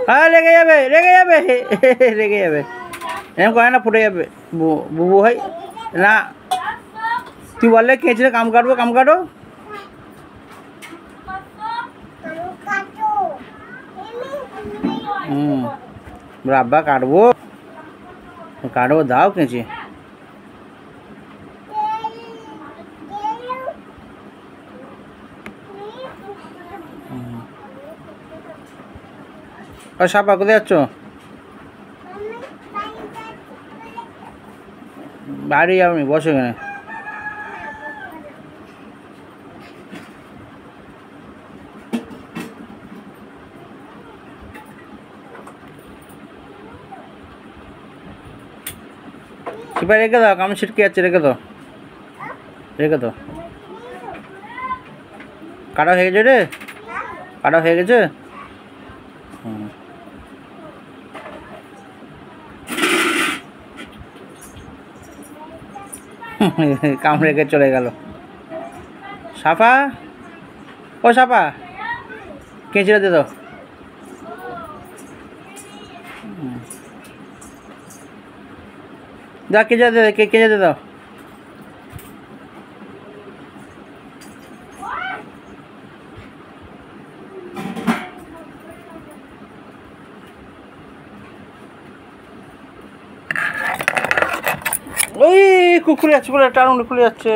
হ্যাঁ লেগে যাবে লেগে যাবে লেগে যাবে, এরকম করে না ফুটে যাবে। বুবু ভাই না, তুই বললে কেঁচড়ে কাম কাটবো কাম কাটো। রাব্বা কাটবো কাটবো, দাও কেঁচে। ও সাপা কোথায় যাচ্ছ? বাড়ি যাবনি, বসো এখানে। সিপাই রেখে দাও, কামড় ছিটকে যাচ্ছে, রেখে দাও রেখে দাও। কাটা হয়ে গেছে রে, কাটা হয়ে গেছে। কামড়ে রেখে চলে গেল। সাপা, ও সাপা কেঁচড়ে দে দাও। যা কেঁচে দে, কেঁচে দে দাও। ওই খুলে যাচ্ছে, খুলে টানুন খুলে যাচ্ছে।